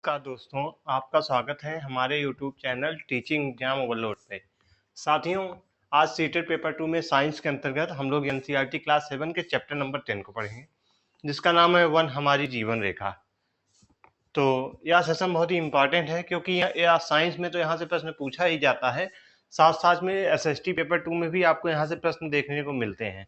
नमस्कार दोस्तों, आपका स्वागत है हमारे YouTube channel teaching exam overload पे। साथियों, आज सीटेट पेपर 2 में साइंस के अंतर्गत हम लोग एनसीईआरटी क्लास 7 के चैप्टर नंबर 10 को पढ़ेंगे, जिसका नाम है वन हमारी जीवन रेखा। तो यह सेशन बहुत ही इम्पॉर्टेंट है क्योंकि यह साइंस में तो यहाँ से प्रश्न पूछा ही जाता है, साथ साथ में एसएसटी पेपर 2 में भी आपको यहाँ से प्रश्न देखने को मिलते हैं।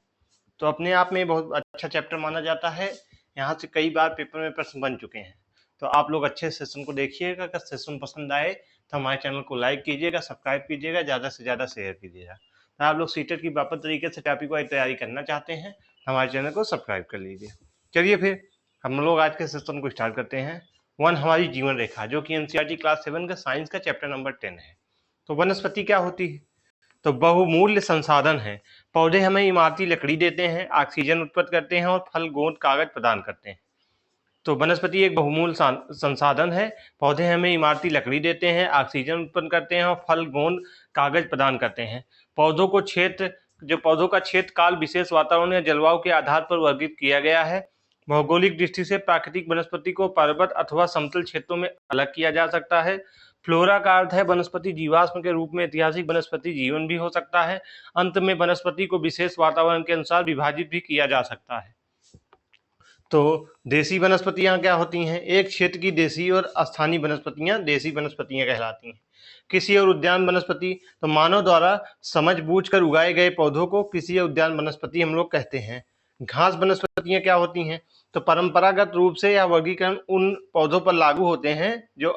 तो अपने आप में बहुत अच्छा चैप्टर माना जाता है। यहाँ से कई बार पेपर में प्रश्न बन चुके हैं। तो आप लोग अच्छे सेशन को देखिएगा। अगर सेशन पसंद आए तो हमारे चैनल को लाइक कीजिएगा, सब्सक्राइब कीजिएगा, ज़्यादा से ज़्यादा शेयर कीजिएगा। तो आप लोग सीटेट की प्रॉपर तरीके से टॉपिक वाइज तैयारी करना चाहते हैं तो हमारे चैनल को सब्सक्राइब कर लीजिए। चलिए फिर हम लोग आज के सेशन को स्टार्ट करते हैं। वन हमारी जीवन रेखा, जो कि एनसीईआरटी क्लास 7 का साइंस का चैप्टर नंबर 10 है। तो वनस्पति क्या होती है? तो बहुमूल्य संसाधन है। पौधे हमें इमारती लकड़ी देते हैं, ऑक्सीजन उत्पन्न करते हैं और फल, गोंद, कागज प्रदान करते हैं। तो वनस्पति एक बहुमूल्य संसाधन है। पौधे हमें इमारती लकड़ी देते हैं, ऑक्सीजन उत्पन्न करते हैं और फल, गोंद, कागज प्रदान करते हैं। पौधों का क्षेत्र काल विशेष वातावरण या जलवायु के आधार पर वर्गीकृत किया गया है। भौगोलिक दृष्टि से प्राकृतिक वनस्पति को पर्वत अथवा समतल क्षेत्रों में अलग किया जा सकता है। फ्लोरा का अर्थ है वनस्पति जीवाश्म के रूप में ऐतिहासिक वनस्पति जीवन भी हो सकता है। अंत में वनस्पति को विशेष वातावरण के अनुसार विभाजित भी किया जा सकता है। तो देसी वनस्पतियां क्या होती हैं? एक क्षेत्र की देसी और स्थानीय वनस्पतियां देसी वनस्पतियां कहलाती हैं। कृषि और उद्यान वनस्पति, तो मानव द्वारा समझ बूझ कर उगाए गए पौधों को कृषि या उद्यान वनस्पति हम लोग कहते हैं। घास वनस्पतियां क्या होती हैं? तो परंपरागत रूप से यह वर्गीकरण उन पौधों पर लागू होते हैं जो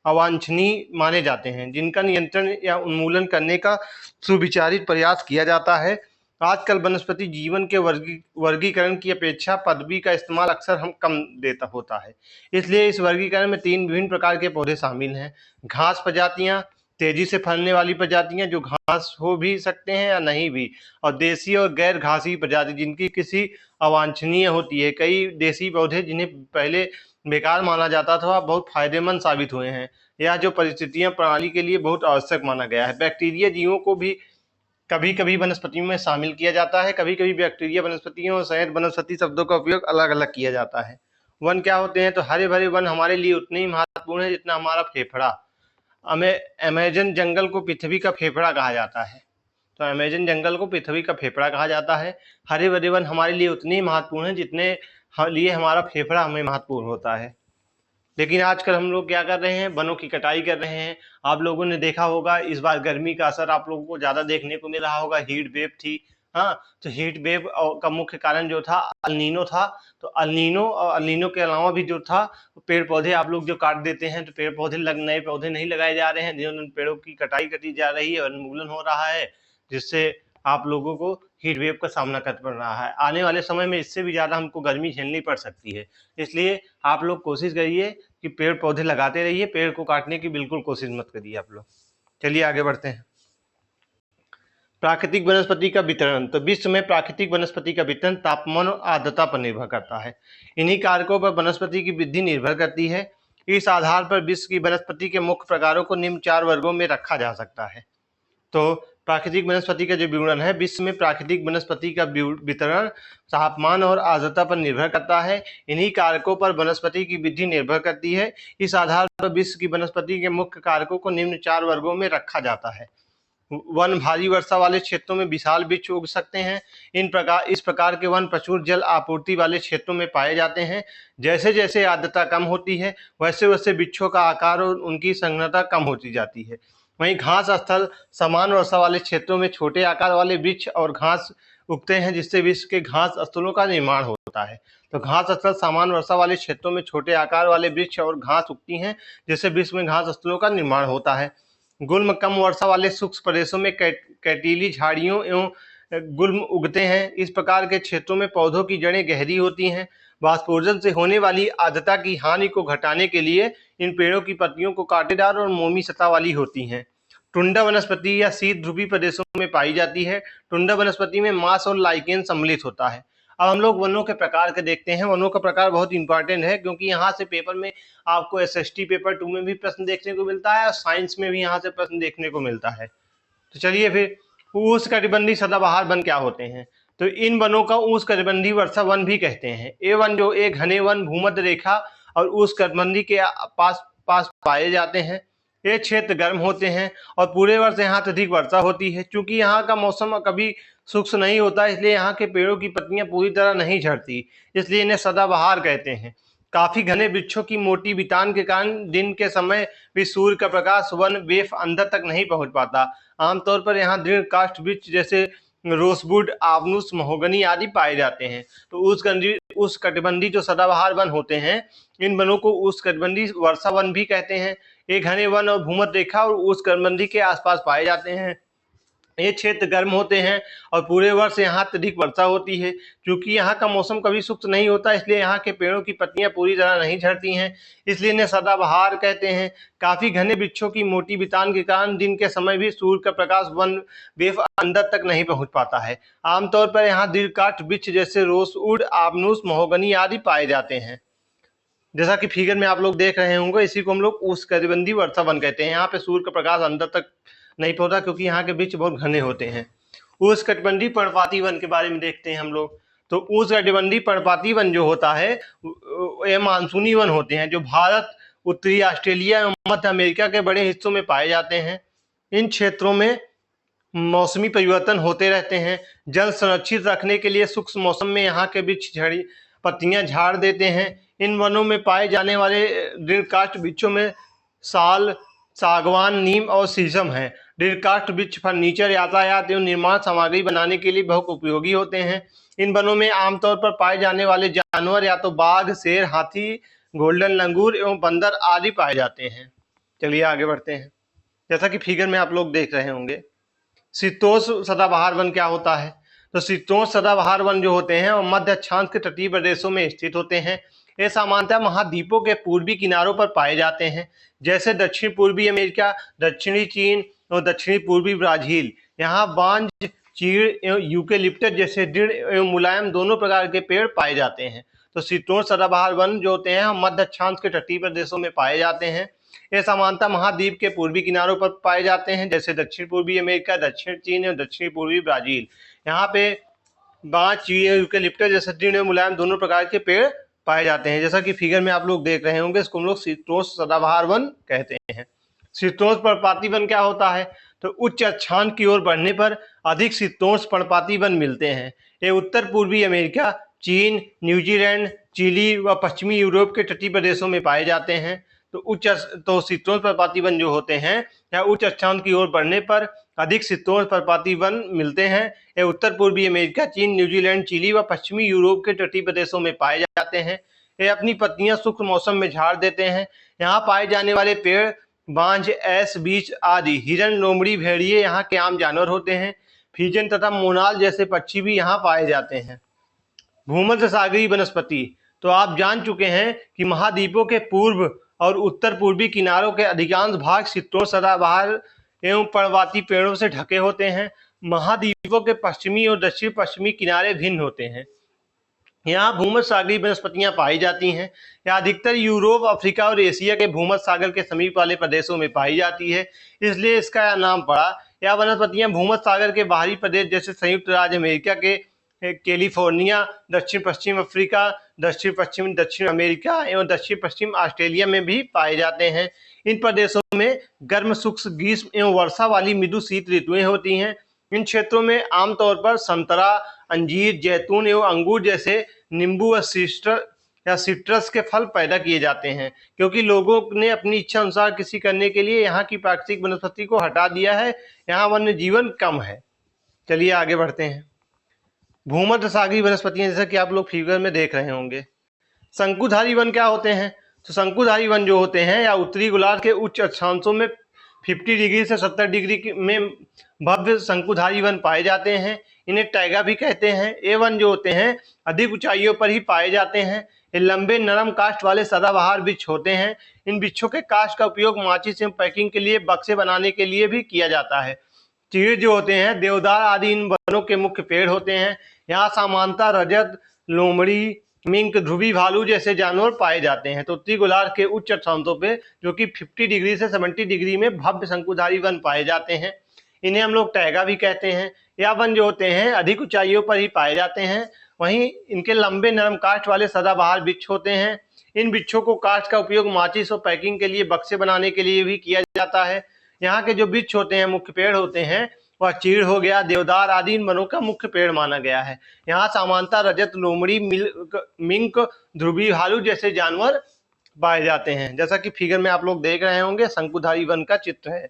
अवांछनीय माने जाते हैं, जिनका नियंत्रण या उन्मूलन करने का सुविचारित प्रयास किया जाता है। आजकल वनस्पति जीवन के वर्गीकरण की अपेक्षा पदवी का इस्तेमाल अक्सर हम कम देता होता है। इसलिए इस वर्गीकरण में 3 विभिन्न प्रकार के पौधे शामिल हैं। घास प्रजातियां, तेजी से फलने वाली प्रजातियां जो घास हो भी सकते हैं या नहीं भी, और देसी और गैर घासी प्रजाति जिनकी किसी अवांछनीय होती है। कई देसी पौधे जिन्हें पहले बेकार माना जाता था बहुत फायदेमंद साबित हुए हैं। यह जो परिस्थितियां प्रणाली के लिए बहुत आवश्यक माना गया है। बैक्टीरिया जीवों को भी कभी कभी वनस्पतियों में शामिल किया जाता है। कभी कभी बैक्टीरिया वनस्पतियों और संयत वनस्पति शब्दों का उपयोग अलग अलग किया जाता है। वन क्या होते हैं? तो हरे भरे वन हमारे लिए उतने ही महत्वपूर्ण है जितना हमारा फेफड़ा। हमें अमेजन जंगल को पृथ्वी का फेफड़ा कहा जाता है। तो अमेजन जंगल को पृथ्वी का फेफड़ा कहा जाता है। हरे भरे वन हमारे लिए उतने ही महत्वपूर्ण है जितने लिए हमारा फेफड़ा हमें महत्वपूर्ण होता है। लेकिन आजकल हम लोग क्या कर रहे हैं? वनों की कटाई कर रहे हैं। आप लोगों ने देखा होगा इस बार गर्मी का असर आप लोगों को ज्यादा देखने को मिल रहा होगा। हीट वेव थी। हाँ, तो हीट वेव का मुख्य कारण जो था अल्नीनो था। तो अल्नीनो और अल्नीनो के अलावा भी जो था पेड़ पौधे आप लोग जो काट देते हैं, तो पेड़ पौधे नए पौधे नहीं लगाए जा रहे हैं, जिन पेड़ों की कटाई करी जा रही है, उन्मूलन हो रहा है, जिससे आप लोगों को हीट वेव का सामना करना पड़ रहा है। आने वाले समय में इससे भी ज़्यादा हमको गर्मी झेलनी पड़ सकती है। इसलिए आप लोग कोशिश करिए कि पेड़ पौधे लगाते रहिए, पेड़ को काटने की बिल्कुल कोशिश मत करिए आप लोग। चलिए आगे बढ़ते हैं। प्राकृतिक वनस्पति का वितरण, तो विश्व में प्राकृतिक वनस्पति का वितरण तापमान और आर्द्रता पर निर्भर करता है। इन्हीं कारकों पर वनस्पति की वृद्धि निर्भर करती है। इस आधार पर विश्व की वनस्पति के मुख्य प्रकारों को निम्न 4 वर्गों में रखा जा सकता है। तो प्राकृतिक वनस्पति का जो विवरण है, विश्व में प्राकृतिक वनस्पति का वितरण तापमान और आर्द्रता पर निर्भर करता है। इन्हीं कारकों पर वनस्पति की वृद्धि निर्भर करती है। इस आधार पर विश्व की वनस्पति के मुख्य कारकों को निम्न 4 वर्गों में रखा जाता है। वन भारी वर्षा वाले क्षेत्रों में विशाल वृक्ष उग सकते हैं। इस प्रकार के वन प्रचुर जल आपूर्ति वाले क्षेत्रों में पाए जाते हैं। जैसे जैसे आर्द्रता कम होती है वैसे वैसे वृक्षों का आकार और उनकी संघनता कम होती जाती है। वहीं घास स्थल समान वर्षा वाले क्षेत्रों में छोटे आकार वाले वृक्ष और घास उगते हैं, जिससे विश्व के घास स्थलों का निर्माण होता है। तो घास स्थल समान वर्षा वाले क्षेत्रों में छोटे आकार वाले वृक्ष और घास उगती हैं, जिससे विश्व में घास स्थलों का निर्माण होता है। गुल्म कम वर्षा वाले शुष्क प्रदेशों में कैटीली झाड़ियों एवं गुल्म उगते हैं। इस प्रकार के क्षेत्रों में पौधों की जड़ें गहरी होती हैं। वाष्पोर्जन से होने वाली आर्द्रता की हानि को घटाने के लिए इन पेड़ों की पत्तियों को कांटेदार और मोमी सतह वाली होती हैं। टुंडा वनस्पति या शीत ध्रुवीय प्रदेशों में पाई जाती है। टुंडा वनस्पति में मांस और लाइकेन सम्मिलित होता है। अब हम लोग वनों के प्रकार के देखते हैं। वनों का प्रकार बहुत इंपॉर्टेंट है क्योंकि यहाँ से पेपर में आपको एसएसटी पेपर 2 में भी प्रश्न देखने को मिलता है और साइंस में भी यहाँ से प्रश्न देखने को मिलता है। तो चलिए फिर, उष्णकटिबंधीय सदाबहार वन क्या होते हैं? तो इन वनों का उष्णकटिबंधीय वर्षा वन भी कहते हैं। ये वन जो एक घने वन भूमध्य रेखा और उष्णकटिबंधीय के पास पास पाए जाते हैं। ये क्षेत्र गर्म होते हैं और पूरे वर्ष यहाँ अत्यधिक वर्षा होती है। चूंकि यहाँ का मौसम कभी शुष्क नहीं होता, इसलिए यहाँ के पेड़ों की पत्तियां पूरी तरह नहीं झड़ती, इसलिए इन्हें सदाबहार कहते हैं। काफी घने वृक्षों की मोटी बितान के कारण दिन के समय भी सूर्य का प्रकाश वन वेफ अंदर तक नहीं पहुंच पाता। आमतौर पर यहाँ दृढ़ काष्ठ वृक्ष जैसे रोसवुड, आबनूस, महोगनी आदि पाए जाते हैं। तो उष्णकटिबंधीय जो सदाबहार वन होते हैं, इन वनों को उष्णकटिबंधीय वर्षा वन भी कहते हैं। ये घने वन और भूमध्य रेखा और उष्णकटिबंधीय के आसपास पाए जाते हैं। ये क्षेत्र गर्म होते हैं और पूरे वर्ष यहाँ अत्यधिक वर्षा होती है। क्योंकि यहाँ का मौसम कभी शुष्क नहीं होता, इसलिए यहाँ के पेड़ों की पत्तियां पूरी तरह नहीं झड़ती हैं, इसलिए इन्हें सदाबहार कहते हैं। काफी घने वृक्षों की मोटी बितान के कारण दिन के समय भी सूर्य का प्रकाश वन वेव अंदर तक नहीं पहुंच पाता है। आमतौर पर यहाँ दीर्घकाष्ठ वृक्ष जैसे रोसवुड, आबनूस, महोगनी आदि पाए जाते हैं। जैसा कि फिगर में आप लोग देख रहे होंगे, इसी को हम लोग उष्णकटिबंधीय वर्षा वन कहते हैं। यहाँ पे सूर्य का प्रकाश अंदर तक नहीं पहुंचता क्योंकि यहाँ के वृक्ष बहुत घने होते हैं। उष्णकटिबंधीय पर्णपाती वन के बारे में देखते हैं हम लोग। तो उष्णकटिबंधीय पर्णपाती वन जो होता है, ये मानसूनी वन होते हैं जो भारत, उत्तरी ऑस्ट्रेलिया एवं मध्य अमेरिका के बड़े हिस्सों में पाए जाते हैं। इन क्षेत्रों में मौसमी परिवर्तन होते रहते हैं। जल संरक्षित रखने के लिए शुष्क मौसम में यहाँ के वृक्ष झड़ी पत्तियां झाड़ देते हैं। इन वनों में पाए जाने वाले दृढ़काष्ठ वृक्षों में साल, सागवान, नीम और शीशम है। दृढ़काष्ठ वृक्ष फर्नीचर, यातायात एवं निर्माण सामग्री बनाने के लिए बहुत उपयोगी होते हैं। इन वनों में आमतौर पर पाए जाने वाले जानवर या तो बाघ, शेर, हाथी, गोल्डन लंगूर एवं बंदर आदि पाए जाते हैं। चलिए आगे बढ़ते हैं। जैसा कि फिगर में आप लोग देख रहे होंगे, शीतोष्ण सदाबहार वन क्या होता है। तो शीतोष्ण सदाबहार वन जो होते हैं वो मध्य अक्षांश के तटीय प्रदेशों में स्थित होते हैं। ये सामान्यतः महाद्वीपों के पूर्वी किनारों पर पाए जाते हैं, जैसे दक्षिण पूर्वी अमेरिका, दक्षिणी चीन और दक्षिणी पूर्वी ब्राजील। यहाँ बांज, चीड़ एवं यूकेलिप्टस जैसे दृढ़ एवं मुलायम दोनों प्रकार के पेड़ पाए जाते हैं। तो शीतोष्ण सदाबहार वन जो होते हैं मध्य अक्षांश के तटीय प्रदेशों में पाए जाते हैं। ये सामान्यतः महाद्वीप के पूर्वी किनारों पर पाए जाते हैं, जैसे दक्षिण पूर्वी अमेरिका, दक्षिण चीन और दक्षिण पूर्वी ब्राजील। यहाँ पे बांज, चीड़, यूकेलिप्टस जैसे दृढ़ एवं मुलायम दोनों प्रकार के पेड़ पाए जाते हैं। जैसा कि फिगर में आप लोग देख रहे होंगे, इसको हम लोग शीतोष्ण सदाबहार वन कहते हैं। शीतोष्ण पर्णपाती वन क्या होता है। तो उच्च अक्षांश की ओर बढ़ने पर अधिक शीतोष्ण पर्णपाती वन मिलते हैं। ये उत्तर पूर्वी अमेरिका, चीन, न्यूजीलैंड, चिली व पश्चिमी यूरोप के तटीय प्रदेशों में पाए जाते हैं। तो शीतोष्ण पर्णपाती वन जो होते हैं या उच्च अक्षांश की ओर बढ़ने पर अधिक शीतोष्ण पर्णपाती वन मिलते हैं। ये उत्तर पूर्वी अमेरिका, चीन, न्यूजीलैंड, चिली व पश्चिमी यूरोप के तटीय प्रदेशों में पाए जाते हैं। ये अपनी पत्तियां शुष्क मौसम में झाड़ देते हैं। यहाँ पाए जाने वाले पेड़ बांज, ऐस, बीच आदि, हिरन, लोमड़ी, भेड़िए यहाँ के आम जानवर होते हैं। फीजन तथा मोनाल जैसे पक्षी भी यहाँ पाए जाते हैं। भूमध्य सागरीय वनस्पति। तो आप जान चुके हैं कि महाद्वीपों के पूर्व और उत्तर पूर्वी किनारों के अधिकांश भाग शीतोष्ण सदाबहार एवं पर्णपाती पेड़ों से ढके होते हैं। महाद्वीपों के पश्चिमी और दक्षिण पश्चिमी किनारे भिन्न होते हैं। यहाँ भूमध्य सागरीय वनस्पतियां पाई जाती हैं। यह अधिकतर यूरोप, अफ्रीका और एशिया के भूमध्य सागर के समीप वाले प्रदेशों में पाई जाती है, इसलिए इसका यह नाम पड़ा। यह वनस्पतियां भूमध्य सागर के बाहरी प्रदेश जैसे संयुक्त राज्य अमेरिका के कैलिफोर्निया, दक्षिण पश्चिम अफ्रीका, दक्षिण पश्चिम दक्षिण अमेरिका एवं दक्षिण पश्चिम ऑस्ट्रेलिया में भी पाए जाते हैं। इन प्रदेशों में गर्म, शुष्क, ग्रीष्म एवं वर्षा वाली मृदु शीत ऋतुएं होती हैं। इन क्षेत्रों में आमतौर पर संतरा, अंजीर, जैतून एवं अंगूर जैसे नींबू व सिट्रस के फल पैदा किए जाते हैं, क्योंकि लोगों ने अपनी इच्छा अनुसार कृषि करने के लिए यहाँ की प्राकृतिक वनस्पति को हटा दिया है। यहाँ वन्य जीवन कम है। चलिए आगे बढ़ते हैं। भूमध्य सागरीय वनस्पतियां, जैसा कि आप लोग फिगर में देख रहे होंगे। शंकुधारी वन क्या होते हैं। तो शंकुधारी वन जो होते हैं या उत्तरी गोलार्ध के उच्च अक्षांशों में 50 डिग्री से 70 डिग्री में भव्य शंकुधारी वन पाए जाते हैं। इन्हें टैगा भी कहते हैं। ये वन जो होते हैं अधिक ऊंचाइयों पर ही पाए जाते हैं। ये लंबे नरम काष्ठ वाले सदाबहार वृक्ष होते हैं। इन वृक्षों के काष्ठ का उपयोग माचिस एवं पैकिंग के लिए, बक्से बनाने के लिए भी किया जाता है। चीड़ जो होते हैं, देवदार आदि इन वनों के मुख्य पेड़ होते हैं। यहाँ सामान्यतः रजत, लोमड़ी, मिंक, ध्रुवी भालू जैसे जानवर पाए जाते हैं। तो उत्तरी गोलार्ध के उच्च अक्षांशों पे जो कि 50 डिग्री से 70 डिग्री में भव्य शंकुधारी वन पाए जाते हैं। इन्हें हम लोग टैगा भी कहते हैं। यह वन जो होते हैं अधिक ऊंचाइयों पर ही पाए जाते हैं। वहीं इनके लंबे नरम काष्ठ वाले सदाबहार वृक्ष होते हैं। इन वृक्षों को काष्ठ का उपयोग माचिस और पैकिंग के लिए, बक्से बनाने के लिए भी किया जाता है। यहाँ के जो वृक्ष होते हैं, मुख्य पेड़ होते हैं, वह चीड़ हो गया, देवदार आदि इन वनों का मुख्य पेड़ माना गया है। यहाँ सामान्यतः रजत, लोमड़ी, मिंक, ध्रुवी भालू जैसे जानवर पाए जाते हैं। जैसा कि फिगर में आप लोग देख रहे होंगे, शंकुधारी वन का चित्र है।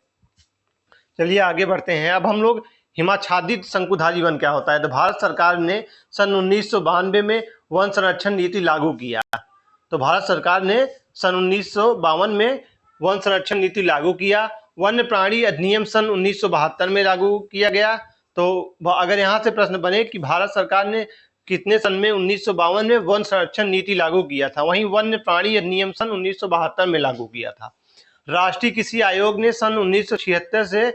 चलिए आगे बढ़ते हैं। अब हम लोग हिमाच्छादित शंकुधारी वन क्या होता है। तो भारत सरकार ने सन 1992 में वन संरक्षण नीति लागू किया। तो भारत सरकार ने सन 1952 में वन संरक्षण नीति लागू किया। वन्य प्राणी अधिनियम सन 1972 में लागू किया गया। तो अगर यहाँ से प्रश्न बने कि भारत सरकार ने कितने सन में 1952 में वन संरक्षण नीति लागू किया था, वहीं वन्य प्राणी अधिनियम सन 1972 में लागू किया था। राष्ट्रीय कृषि आयोग ने सन 1976 से,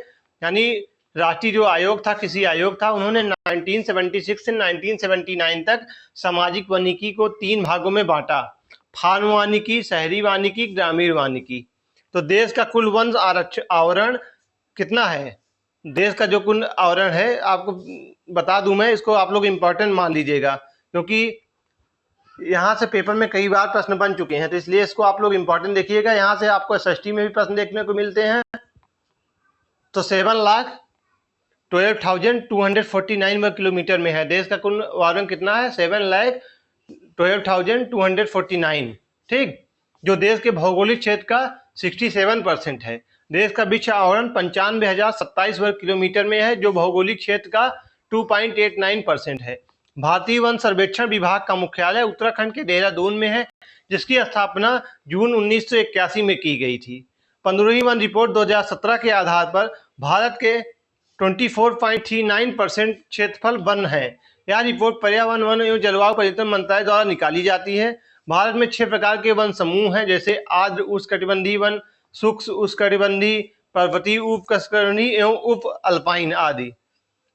यानी राष्ट्रीय जो आयोग था, कृषि आयोग था, उन्होंने 1976 से 1979 तक सामाजिक वानिकी को 3 भागों में बांटा: फार्म वानिकी, शहरी वानिकी, ग्रामीण वानिकी। तो देश का कुल वन आवरण कितना है? देश का जो कुल आवरण है, आपको बता दूं मैं, इसको आप लोग इम्पोर्टेंट मान लीजिएगा, क्योंकि यहाँ से पेपर में कई बार प्रश्न बन चुके हैं, तो इसलिए इसको आप लोग इम्पोर्टेंट देखिएगा। यहाँ से आपको एसएसटी में भी प्रश्न देखने को मिलते हैं। तो 7,12,249 वर्ग किलोमीटर में है। देश का कुल आवरण कितना है? 7,12,249, ठीक, जो देश के भौगोलिक क्षेत्र का 67% है। देश का विश्व आवरण 95,027 वर्ग किलोमीटर में है, जो भौगोलिक क्षेत्र का 2.89% है। भारतीय वन सर्वेक्षण विभाग का मुख्यालय उत्तराखंड के देहरादून में है, जिसकी स्थापना जून 1981 में की गई थी। 15वीं वन रिपोर्ट 2017 के आधार पर भारत के 24.39% क्षेत्रफल वन है। यह रिपोर्ट पर्यावरण, वन एवं जलवायु परिवर्तन मंत्रालय द्वारा निकाली जाती है। भारत में 6 प्रकार के वन समूह हैं, जैसे आर्द्र उष्णकटिबंधीय वन, शुष्क उष्णकटिबंधीय, पर्वतीय, उपकटिबंधीय एवं उप अल्पाइन आदि।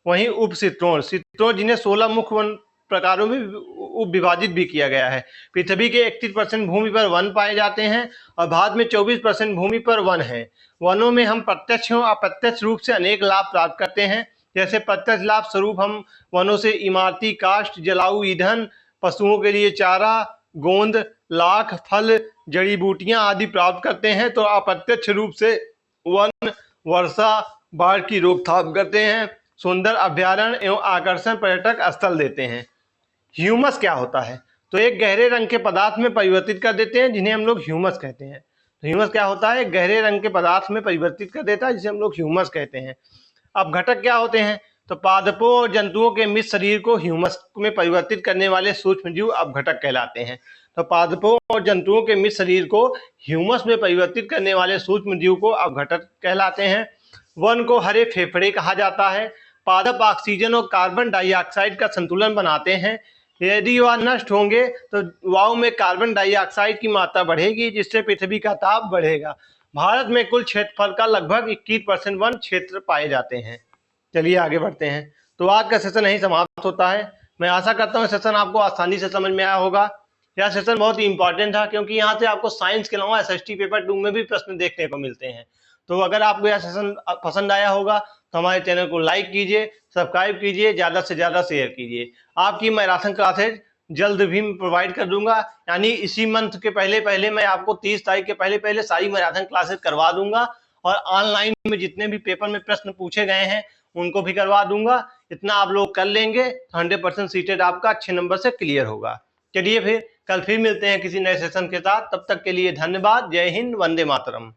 वहीं उप शीतोष्ण, जिन्हें 16 मुख्य वन प्रकारों में उप विभाजित भी किया गया है। पृथ्वी के 31% भूमि पर वन पाए जाते हैं और भारत में 24% भूमि पर वन है। वनों में हम प्रत्यक्ष और अप्रत्यक्ष रूप से अनेक लाभ प्राप्त करते हैं। जैसे प्रत्यक्ष लाभ स्वरूप हम वनों से इमारती काष्ठ, जलाऊ ईंधन, पशुओं के लिए चारा, गोंद, लाख, फल, जड़ी बूटियां आदि प्राप्त करते हैं। तो अप्रत्यक्ष रूप से वन वर्षा, बाढ़ की रोकथाम करते हैं, सुंदर अभ्यारण्य एवं आकर्षण पर्यटक स्थल देते हैं। ह्यूमस क्या होता है? तो एक गहरे रंग के पदार्थ में परिवर्तित कर देते हैं, जिन्हें हम लोग ह्यूमस कहते हैं। तो ह्यूमस क्या होता है? गहरे रंग के पदार्थ में परिवर्तित कर देता है, जिसे हम लोग ह्यूमस कहते हैं। अब घटक क्या होते हैं? तो पादपों और जंतुओं के मिश्र शरीर को ह्यूमस में परिवर्तित करने वाले सूक्ष्म जीव अपघटक कहलाते हैं। तो पादपों और जंतुओं के मिश्र शरीर को ह्यूमस में परिवर्तित करने वाले सूक्ष्म जीव को अपघटक कहलाते हैं। वन को हरे फेफड़े कहा जाता है। पादप ऑक्सीजन और कार्बन डाइऑक्साइड का संतुलन बनाते हैं। यदि वह नष्ट होंगे तो वायु में कार्बन डाइऑक्साइड की मात्रा बढ़ेगी, जिससे पृथ्वी का ताप बढ़ेगा। भारत में कुल क्षेत्रफल का लगभग 21% वन क्षेत्र पाए जाते हैं। चलिए आगे बढ़ते हैं। तो आज का सेशन यही समाप्त होता है। मैं आशा करता हूँ सेशन आपको आसानी से समझ में आया होगा। यह सेशन बहुत ही इंपॉर्टेंट था, क्योंकि यहाँ से आपको साइंस के अलावा एसएसटी पेपर 2 में भी प्रश्न देखने को मिलते हैं। तो अगर आपको यह सेशन पसंद आया होगा तो हमारे चैनल को लाइक कीजिए, सब्सक्राइब कीजिए, ज़्यादा से ज़्यादा शेयर कीजिए। आपकी मैराथन क्लासेज जल्द भी प्रोवाइड कर दूंगा, यानी इसी मंथ के पहले मैं आपको 30 तारीख के पहले सारी मैराथन क्लासेज करवा दूंगा, और ऑनलाइन में जितने भी पेपर में प्रश्न पूछे गए हैं उनको भी करवा दूंगा। इतना आप लोग कर लेंगे तो 100% सीटेड आपका अच्छे नंबर से क्लियर होगा। चलिए फिर कल फिर मिलते हैं किसी नए सेशन के साथ। तब तक के लिए धन्यवाद। जय हिंद, वंदे मातरम।